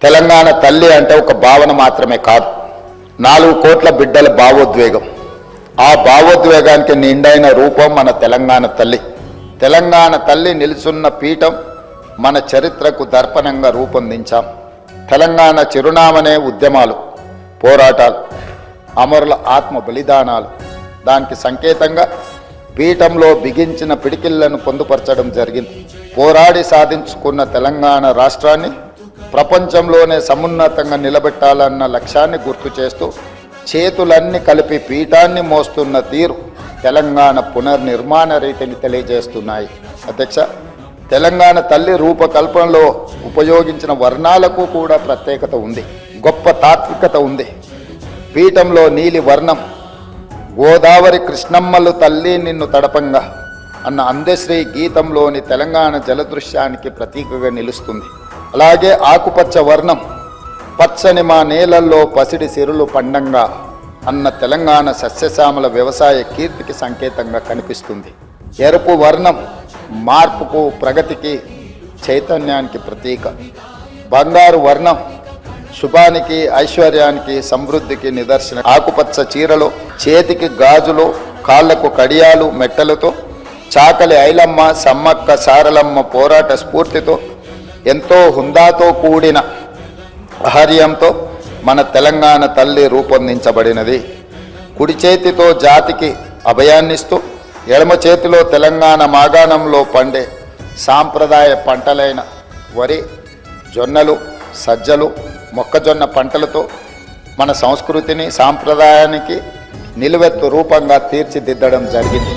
తెలంగాణ తల్లి అంటే ఒక భావన మాత్రమే కాదు, 4 కోట్ల బిడ్డల భావోద్వేగం. ఆ భావోద్వేగానికి నిండైన రూపం మన తెలంగాణ తల్లి. తెలంగాణ తల్లి నిలుచున్న పీఠం మన చరిత్రకు దర్పణంగా రూపొందించాం. తెలంగాణ చిరునామనే ఉద్యమాలు, పోరాటాలు, అమరుల ఆత్మ బలిదానాలు. దానికి సంకేతంగా పీఠంలో బిగించిన పిడికిళ్లను పొందుపరచడం జరిగింది. పోరాడి సాధించుకున్న తెలంగాణ రాష్ట్రాన్ని ప్రపంచంలోనే సమున్నతంగా నిలబెట్టాలన్న లక్ష్యాన్ని గుర్తు చేస్తూ చేతులన్నీ కలిపి పీఠాన్ని మోస్తున్న తీరు తెలంగాణ పునర్నిర్మాణ రీతిని తెలియజేస్తున్నాయి. అధ్యక్ష, తెలంగాణ తల్లి రూపకల్పనలో ఉపయోగించిన వర్ణాలకు కూడా ప్రత్యేకత ఉంది, గొప్ప తాత్వికత ఉంది. పీఠంలో నీలి వర్ణం గోదావరి కృష్ణమ్మలు తల్లి నిన్ను తడపంగా అన్న అందశ్రీ గీతంలోని తెలంగాణ జలదృశ్యానికి ప్రతీకగా నిలుస్తుంది. అలాగే ఆకుపచ్చ వర్ణం పచ్చని మా నేలల్లో పసిడి సిరులు పండంగా అన్న తెలంగాణ సస్యశ్యామల వ్యవసాయ కీర్తికి సంకేతంగా కనిపిస్తుంది. ఎరుపు వర్ణం మార్పుకు, ప్రగతికి, చైతన్యానికి ప్రతీక. బంగారు వర్ణం శుభానికి, ఐశ్వర్యానికి, సమృద్ధికి నిదర్శనం. ఆకుపచ్చ చీరలో చేతికి గాజులు, కాళ్లకు కడియాలు, మెట్టలతో చాకలి ఐలమ్మ, సమ్మక్క సారలమ్మ పోరాట స్ఫూర్తితో, ఎంతో హుందాతో కూడిన ఆహార్యంతో మన తెలంగాణ తల్లి రూపొందించబడినది. కుడి చేతితో జాతికి అభయాన్నిస్తూ, ఎడమ చేతిలో తెలంగాణ మాగాణంలో పండే సాంప్రదాయ పంటలైన వరి, జొన్నలు, సజ్జలు, మొక్కజొన్న పంటలతో మన సంస్కృతిని, సాంప్రదాయానికి నిలువెత్తు రూపంగా తీర్చిదిద్దడం జరిగింది.